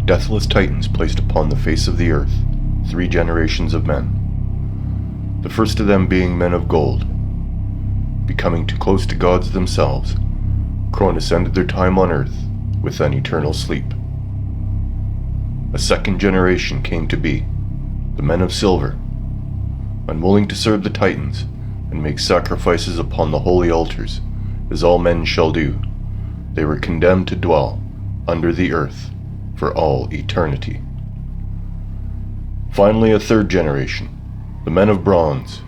deathless titans placed upon the face of the earth 3 generations of men. The first of them being men of gold. Becoming too close to gods themselves, Cronus ended their time on earth with an eternal sleep. A second generation came to be, the men of silver. Unwilling to serve the titans and make sacrifices upon the holy altars, as all men shall do, they were condemned to dwell under the earth for all eternity. Finally, a third generation, the men of bronze,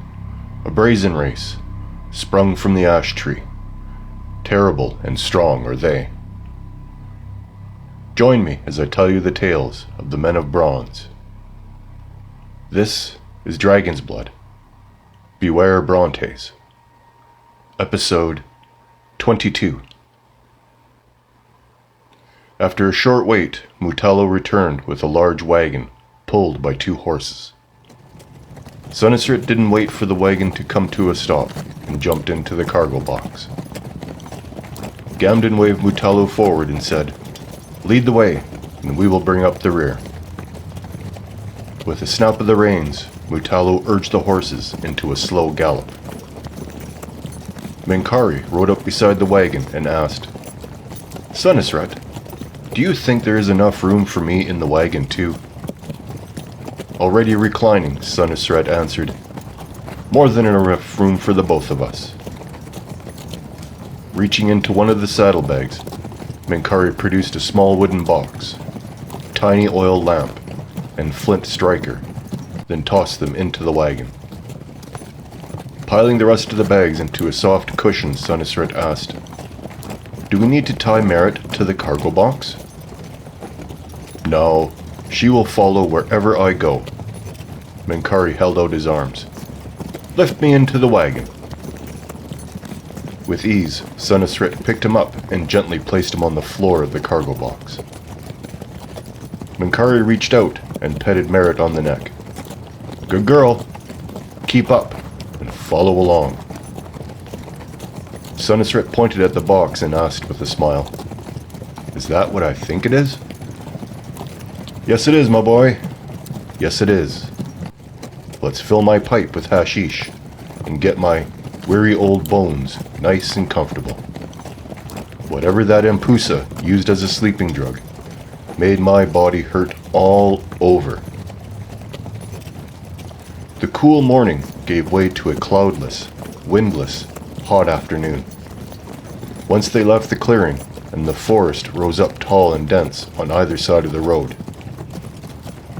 a brazen race, sprung from the ash tree. Terrible and strong are they. Join me as I tell you the tales of the men of bronze. This is Dragon's Blood. Beware Brontes. Episode 22. After a short wait, Mutallo returned with a large wagon, pulled by 2 horses. Sunisrit didn't wait for the wagon to come to a stop, and jumped into the cargo box. Gamden waved Mutallo forward and said, "Lead the way, and we will bring up the rear." With a snap of the reins, Mutallo urged the horses into a slow gallop. Menkari rode up beside the wagon and asked, "Sunisret, do you think there is enough room for me in the wagon too?" Already reclining, Sunisret answered, "More than enough room for the both of us." Reaching into one of the saddlebags, Menkari produced a small wooden box, tiny oil lamp, and flint striker, then tossed them into the wagon. Piling the rest of the bags into a soft cushion, Sunisret asked, "Do we need to tie Merit to the cargo box?" "No, she will follow wherever I go." Menkari held out his arms. "Lift me into the wagon." With ease, Sunisrit picked him up and gently placed him on the floor of the cargo box. Menkari reached out and petted Merit on the neck. "Good girl. Keep up and follow along." Sunisrit pointed at the box and asked with a smile, "Is that what I think it is?" "Yes it is, my boy. Yes it is. Let's fill my pipe with hashish and get my weary old bones nice and comfortable. Whatever that Empusa used as a sleeping drug made my body hurt all over." The cool morning gave way to a cloudless, windless, hot afternoon. Once they left the clearing, and the forest rose up tall and dense on either side of the road.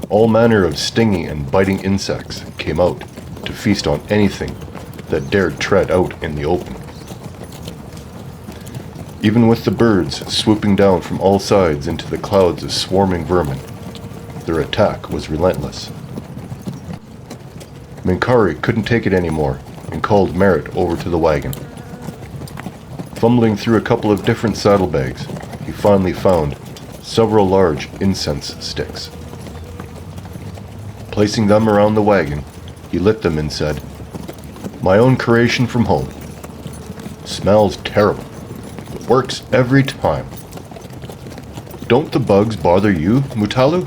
All manner of stinging and biting insects came out to feast on anything that dared tread out in the open. Even with the birds swooping down from all sides into the clouds of swarming vermin, their attack was relentless. Menkari couldn't take it anymore and called Merit over to the wagon. Fumbling through a couple of different saddlebags, he finally found several large incense sticks. Placing them around the wagon, he lit them and said, "My own creation from home. Smells terrible, but works every time. Don't the bugs bother you, Mutallo?"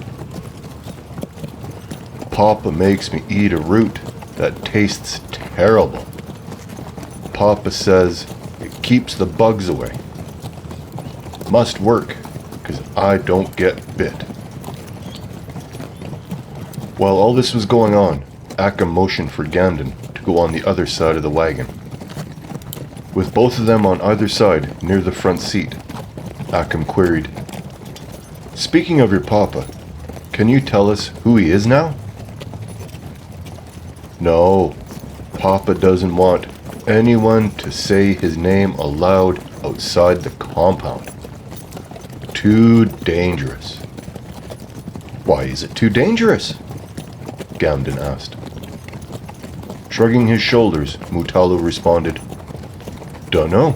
"Papa makes me eat a root that tastes terrible. Papa says it keeps the bugs away. Must work, 'cause I don't get bit." While all this was going on, Akam motioned for Gamden to go on the other side of the wagon. With both of them on either side near the front seat, Akam queried, "Speaking of your papa, can you tell us who he is now?" "No, Papa doesn't want anyone to say his name aloud outside the compound. Too dangerous." "Why is it too dangerous?" Gamden asked. Shrugging his shoulders, Mutallo responded, "Dunno.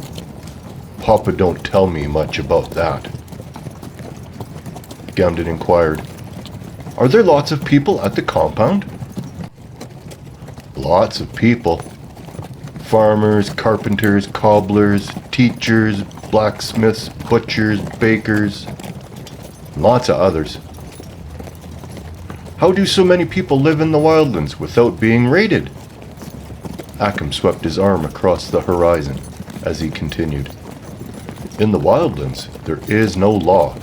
Papa don't tell me much about that." Gamden inquired, "Are there lots of people at the compound?" "Lots of people. Farmers, carpenters, cobblers, teachers, blacksmiths, butchers, bakers, and lots of others. How do so many people live in the wildlands without being raided? Ackham swept his arm across the horizon as he continued. In the wildlands, there is no law.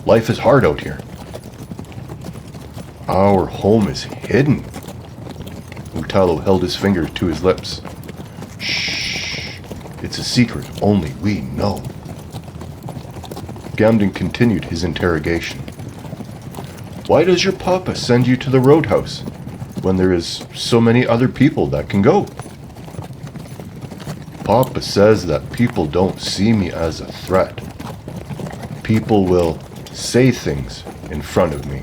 Life is hard out here. Our home is hidden. Mutalo held his finger to his lips. Shh. It's a secret only we know. Gamden continued his interrogation. Why does your papa send you to the roadhouse when there is so many other people that can go? Papa says that people don't see me as a threat. People will say things in front of me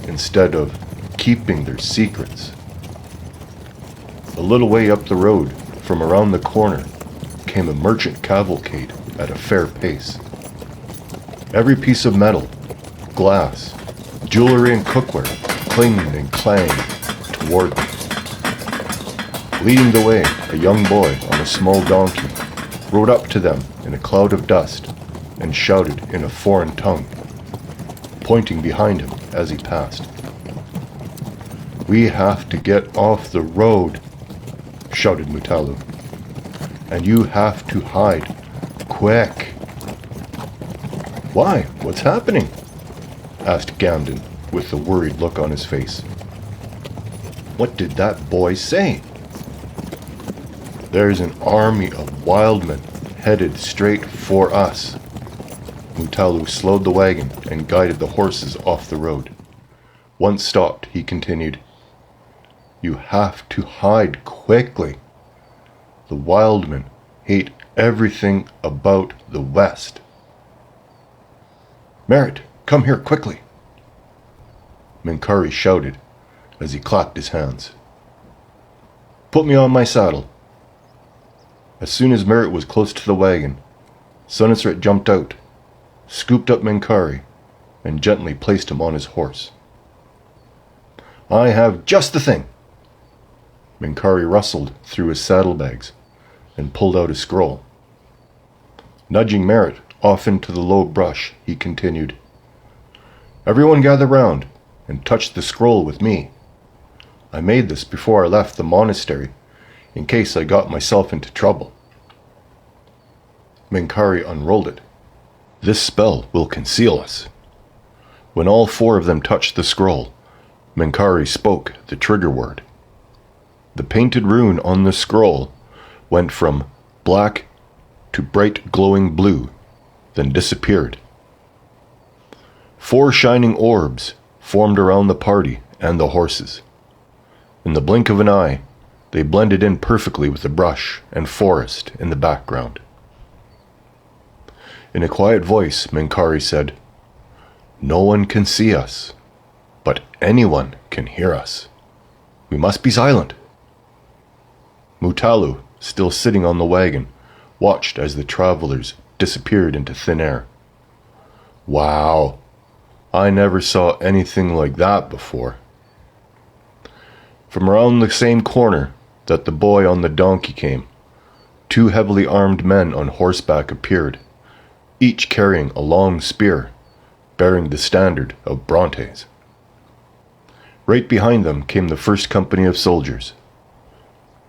instead of keeping their secrets. A little way up the road, from around the corner, came a merchant cavalcade at a fair pace. Every piece of metal, glass, jewelry and cookware clinged and clanged toward them. Leading the way, a young boy on a small donkey rode up to them in a cloud of dust and shouted in a foreign tongue, pointing behind him as he passed. We have to get off the road, shouted Mutalu. And you have to hide. Quick. Why? What's happening? Asked Gamden with a worried look on his face. What did that boy say? There's an army of wildmen headed straight for us. Mutalu slowed the wagon and guided the horses off the road. Once stopped, he continued, You have to hide quickly. The wildmen hate everything about the West. Merritt, come here quickly. Minkari shouted as he clapped his hands. Put me on my saddle. As soon as Merritt was close to the wagon, Sunisret jumped out, scooped up Minkari, and gently placed him on his horse. I have just the thing. Minkari rustled through his saddlebags and pulled out a scroll. Nudging Merritt off into the low brush, he continued, Everyone gather round and touch the scroll with me. I made this before I left the monastery, in case I got myself into trouble. Minkari unrolled it. This spell will conceal us. When all four of them touched the scroll, Minkari spoke the trigger word. The painted rune on the scroll went from black to bright glowing blue, then disappeared. 4 shining orbs formed around the party and the horses. In the blink of an eye, they blended in perfectly with the brush and forest in the background. In a quiet voice, Minkari said, No one can see us, but anyone can hear us. We must be silent. Mutalu, still sitting on the wagon, watched as the travelers disappeared into thin air. Wow, I never saw anything like that before. From around the same corner that the boy on the donkey came, 2 heavily armed men on horseback appeared, each carrying a long spear, bearing the standard of Brontes. Right behind them came the first company of soldiers.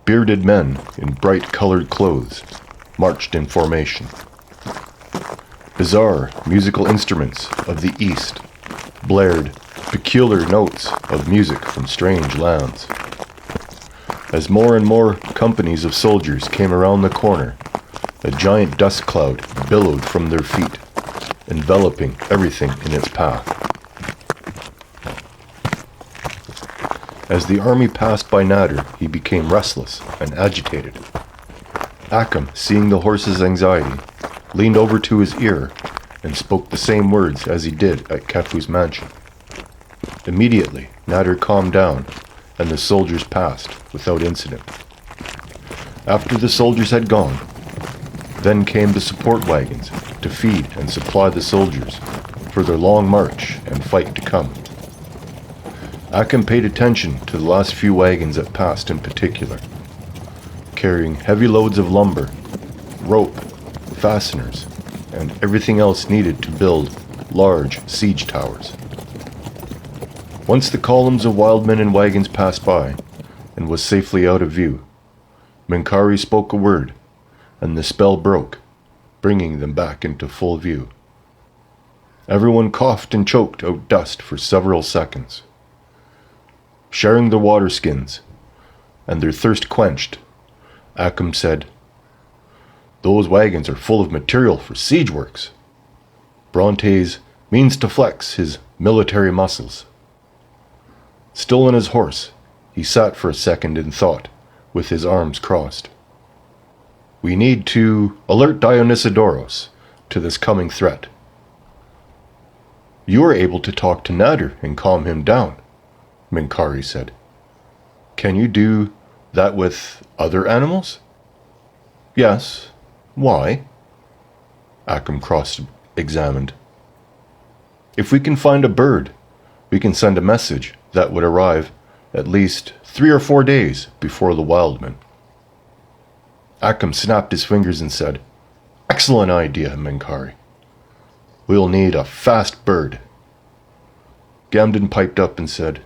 Bearded men in bright-colored clothes marched in formation. Bizarre musical instruments of the East blared peculiar notes of music from strange lands. As more and more companies of soldiers came around the corner, a giant dust cloud billowed from their feet, enveloping everything in its path. As the army passed by Nader, he became restless and agitated. Ackham, seeing the horse's anxiety, leaned over to his ear and spoke the same words as he did at Kefu's mansion. Immediately, Nader calmed down, and the soldiers passed without incident. After the soldiers had gone, then came the support wagons to feed and supply the soldiers for their long march and fight to come. Ackham paid attention to the last few wagons that passed in particular, carrying heavy loads of lumber, rope, fasteners, and everything else needed to build large siege towers. Once the columns of wild men and wagons passed by, and was safely out of view, Minkari spoke a word, and the spell broke, bringing them back into full view. Everyone coughed and choked out dust for several seconds. Sharing their water skins, and their thirst quenched, Acum said, "Those wagons are full of material for siege works." Brontes means to flex his military muscles. Still on his horse, he sat for a second in thought, with his arms crossed. "We need to alert Dionysodoros to this coming threat." "You are able to talk to Nader and calm him down," Minkari said. "Can you do that with other animals?" "Yes. Why?" Acum cross-examined. "If we can find a bird, we can send a message that would arrive at least 3 or 4 days before the wildmen." Acum snapped his fingers and said, "Excellent idea, Minkari. We'll need a fast bird." Gamden piped up and said,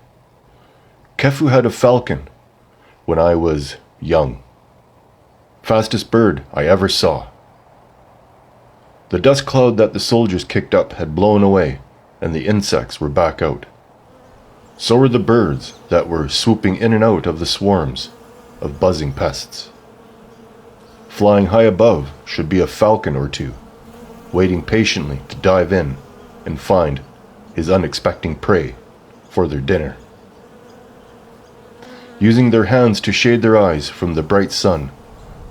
"Kefu had a falcon when I was young. Fastest bird I ever saw." The dust cloud that the soldiers kicked up had blown away, and the insects were back out. So were the birds that were swooping in and out of the swarms of buzzing pests. Flying high above should be a falcon or two, waiting patiently to dive in and find his unexpected prey for their dinner. Using their hands to shade their eyes from the bright sun,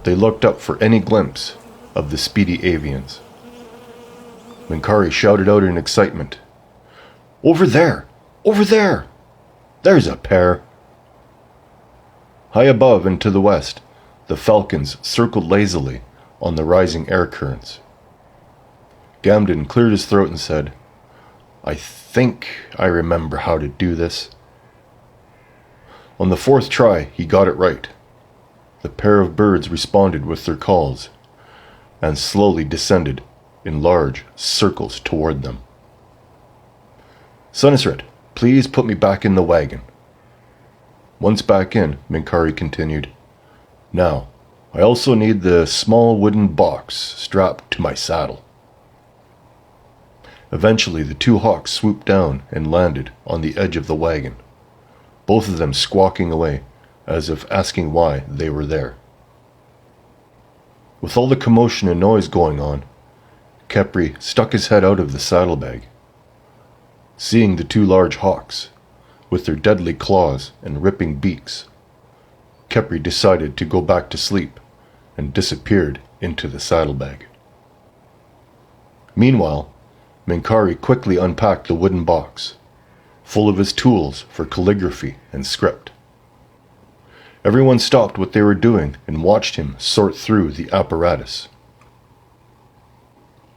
they looked up for any glimpse of the speedy avians. Minkari shouted out in excitement, "Over there! Over there! There's a pair!" High above and to the west, the falcons circled lazily on the rising air currents. Gamden cleared his throat and said, "I think I remember how to do this." On the 4th try, he got it right. The pair of birds responded with their calls, and slowly descended in large circles toward them. "Sunisret, please put me back in the wagon." Once back in, Minkari continued, "Now, I also need the small wooden box strapped to my saddle." Eventually, the 2 hawks swooped down and landed on the edge of the wagon, both of them squawking away as if asking why they were there. With all the commotion and noise going on, Khepri stuck his head out of the saddlebag. Seeing the 2 large hawks, with their deadly claws and ripping beaks, Khepri decided to go back to sleep and disappeared into the saddlebag. Meanwhile, Minkari quickly unpacked the wooden box, full of his tools for calligraphy and script. Everyone stopped what they were doing and watched him sort through the apparatus.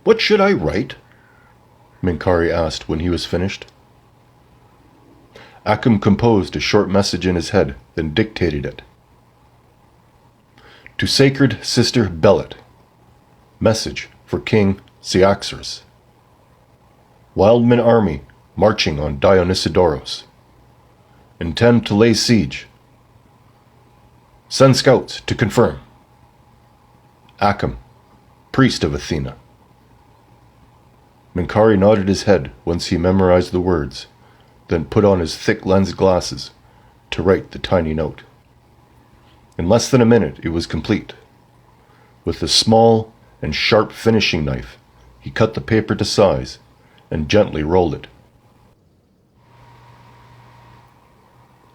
"What should I write?" Minkari asked when he was finished. Acum composed a short message in his head, then dictated it. "To Sacred Sister Belet. Message for King Cyaxares. Wildman army marching on Dionysodoros. Intend to lay siege. Send scouts to confirm. Acum, priest of Athena." Minkari nodded his head once he memorized the words, then put on his thick lensed glasses to write the tiny note. In less than a minute it was complete. With a small and sharp finishing knife, he cut the paper to size and gently rolled it.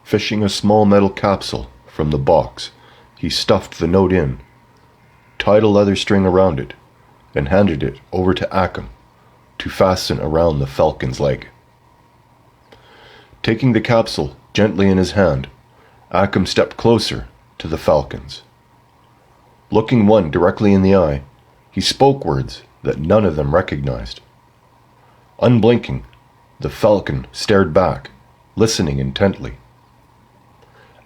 Fishing a small metal capsule from the box, he stuffed the note in, tied a leather string around it, and handed it over to Acum to fasten around the falcon's leg. Taking the capsule gently in his hand, Acum stepped closer to the falcons. Looking one directly in the eye, he spoke words that none of them recognized. Unblinking, the falcon stared back, listening intently.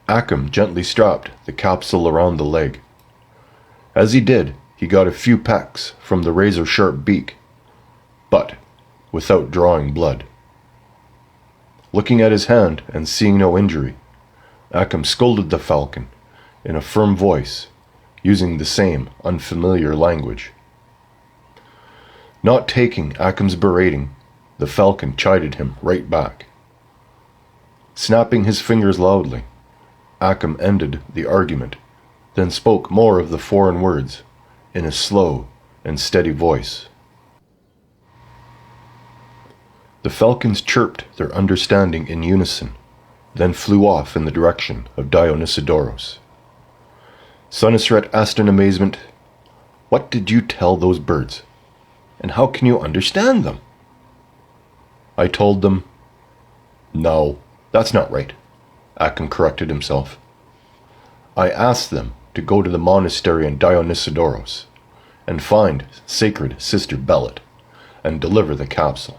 Acum gently strapped the capsule around the leg. As he did, he got a few pecks from the razor-sharp beak, but without drawing blood. Looking at his hand and seeing no injury, Acum scolded the falcon in a firm voice, using the same unfamiliar language. Not taking Acum's berating, the falcon chided him right back. Snapping his fingers loudly, Acum ended the argument, then spoke more of the foreign words in a slow and steady voice. The falcons chirped their understanding in unison, then flew off in the direction of Dionysodoros. Sunisret asked in amazement, "What did you tell those birds? And how can you understand them?" I told them, "No, that's not right," Acum corrected himself. "I asked them to go to the monastery in Dionysodoros and find sacred Sister Belit and deliver the capsule."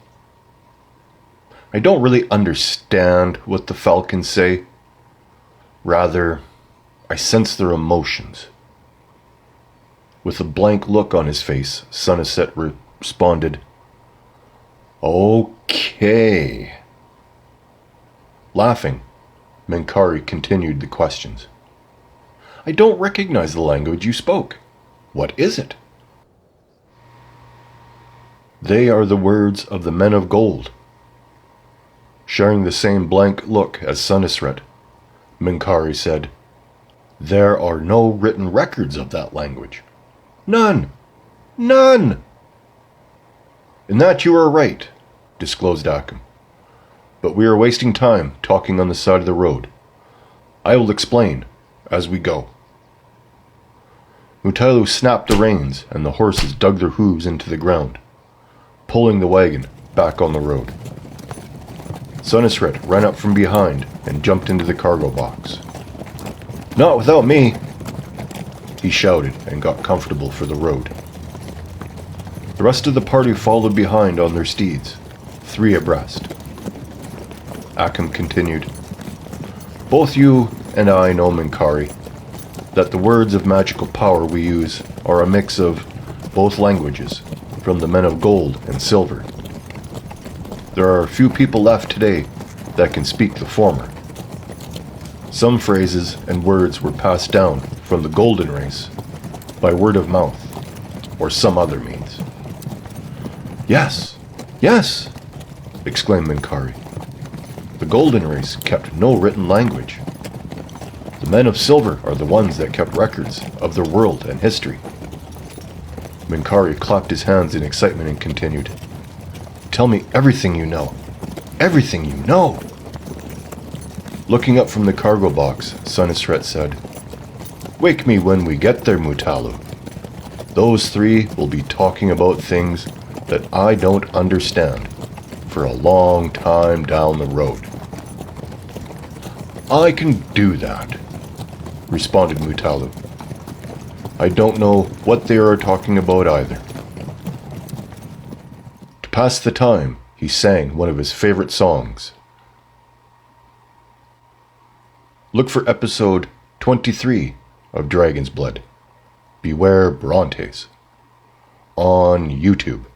I don't really understand what the falcons say. Rather, I sense their emotions. With a blank look on his face, Sunisret responded, "Okay." Laughing, Minkari continued the questions. "I don't recognize the language you spoke. What is it?" "They are the words of the men of gold." Sharing the same blank look as Sunisret, Minkari said, "There are no written records of that language. None! None!" "In that you are right," disclosed Acum. "But we are wasting time talking on the side of the road. I will explain as we go." Mutailu snapped the reins and the horses dug their hooves into the ground, pulling the wagon back on the road. Sunisret ran up from behind and jumped into the cargo box. "Not without me," he shouted and got comfortable for the road. The rest of the party followed behind on their steeds, 3 abreast. Acum continued, "Both you and I know, Minkari, that the words of magical power we use are a mix of both languages, from the men of gold and silver. There are a few people left today that can speak the former. Some phrases and words were passed down from the golden race by word of mouth or some other means." "Yes, yes!" exclaimed Minkari. "The golden race kept no written language. The men of silver are the ones that kept records of their world and history." Minkari clapped his hands in excitement and continued, "Tell me everything you know. Everything you know." Looking up from the cargo box, Sunisret said, "Wake me when we get there, Mutailu. Those 3 will be talking about things that I don't understand for a long time down the road." "I can do that," responded Mutailu. "I don't know what they are talking about either." To pass the time, he sang one of his favorite songs. Look for episode 23 of Dragon's Blood, Beware Brontes, on YouTube.